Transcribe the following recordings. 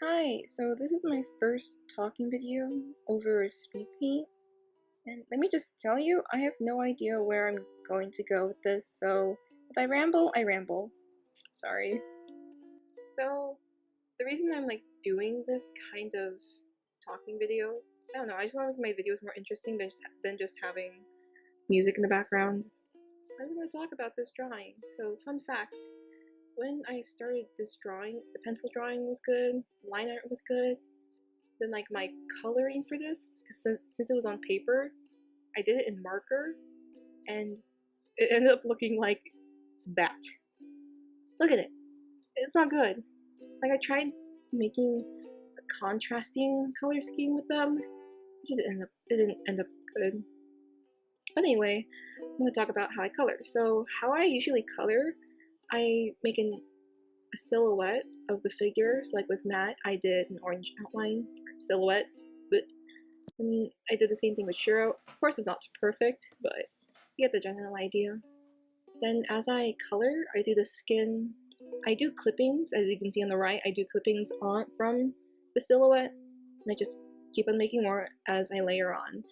Hi, so this is my first talking video over speed paint, and let me just tell you, I have no idea where I'm going to go with this, so if I ramble, I ramble. Sorry. So, the reason I'm doing this kind of talking video, I don't know, I just want to make my videos more interesting than just having music in the background. I'm just going to talk about this drawing. So, fun fact, when I started this drawing, the pencil drawing was good, line art was good, then my coloring for this, because since it was on paper, I did it in marker, and it ended up looking like that. Look at it. It's not good. Like, I tried making a contrasting color scheme with them. It didn't end up good. But anyway, I'm gonna talk about how I color. So how I usually color, I make a silhouette of the figure. So like with Matt, I did an orange outline silhouette, but and I did the same thing with Shiro. Of course, it's not perfect, but you get the general idea. Then as I color, I do the skin. I do clippings, as you can see on the right. I do clippings on from the silhouette, and I just keep on making more as I layer on.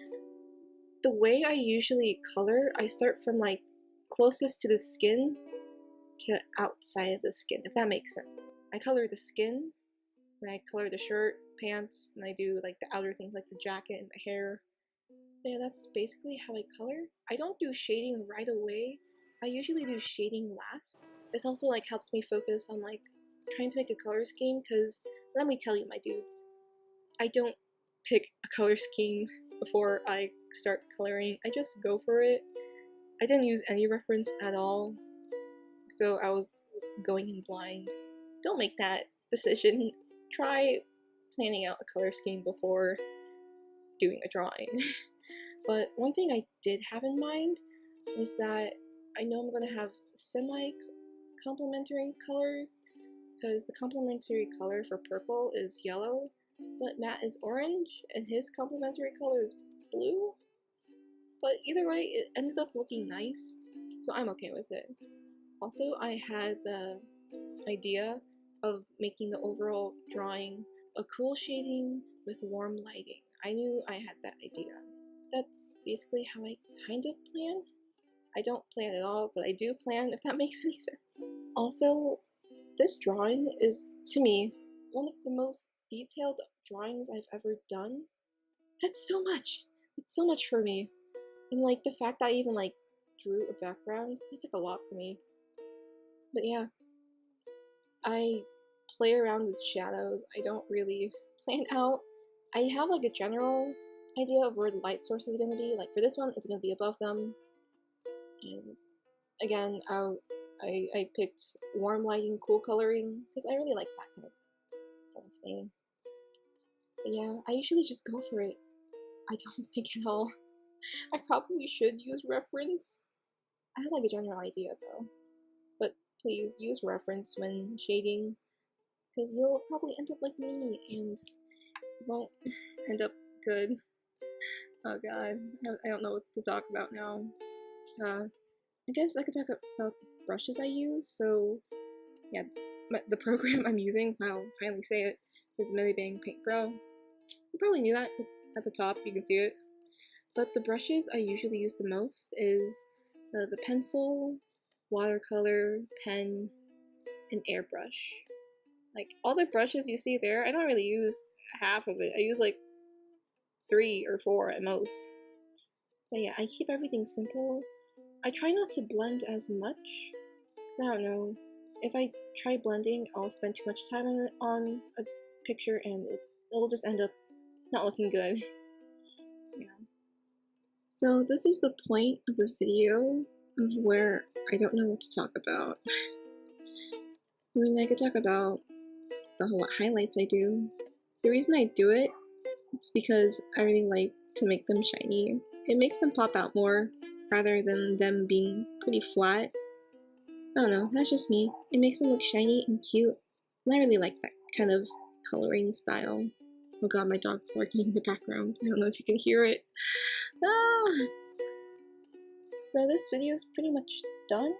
The way I usually color, I start from closest to the skin to outside of the skin, if that makes sense. I color the skin, and I color the shirt, pants, and I do like the outer things like the jacket and the hair. So yeah, that's basically how I color. I don't do shading right away. I usually do shading last. This also helps me focus on trying to make a color scheme, because let me tell you, my dudes, I don't pick a color scheme before I start coloring. I just go for it. I didn't use any reference at all, so I was going in blind. Don't make that decision. Try planning out a color scheme before doing a drawing. But one thing I did have in mind was that I know I'm going to have semi-complementary colors, because the complementary color for purple is yellow, but Matt is orange, and his complementary color is blue. But either way, it ended up looking nice, so I'm okay with it. Also, I had the idea of making the overall drawing a cool shading with warm lighting. I knew I had that idea. That's basically how I kind of plan. I don't plan at all, but I do plan, if that makes any sense. Also, this drawing is, to me, one of the most detailed drawings I've ever done. That's so much. It's so much for me. And the fact that I even drew a background, it's a lot for me. But yeah, I play around with shadows. I don't really plan out. I have a general idea of where the light source is going to be. Like for this one, it's going to be above them. And again, I picked warm lighting, cool coloring, because I really like that kind of thing. But yeah, I usually just go for it. I don't think at all. I probably should use reference. I have a general idea though. But please use reference when shading, because you'll probably end up like me and it won't end up good. Oh god, I don't know what to talk about now. I guess I could talk about the brushes I use. So yeah, the program I'm using, I'll finally say it, is Medibang Paint Pro. You probably knew that, because at the top you can see it. But the brushes I usually use the most is the pencil, watercolor, pen, and airbrush. Like all the brushes you see there, I don't really use half of it. I use 3 or 4 at most. But yeah, I keep everything simple. I try not to blend as much, because I don't know, if I try blending, I'll spend too much time on a picture and it'll just end up not looking good. Yeah. So this is the point of the video of where I don't know what to talk about. I mean, I could talk about the whole highlights I do. The reason I do it is because I really like to make them shiny. It makes them pop out more, rather than them being pretty flat. I don't know, that's just me. It makes them look shiny and cute, and I really like that kind of coloring style. Oh god, my dog's barking in the background. I don't know if you can hear it. Ah! So this video is pretty much done.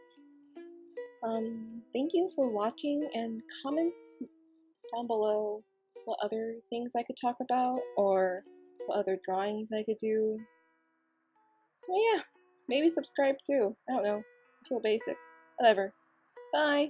Thank you for watching, and comment down below what other things I could talk about or what other drawings I could do. So yeah, maybe subscribe too. I don't know. I feel basic. Whatever. Bye!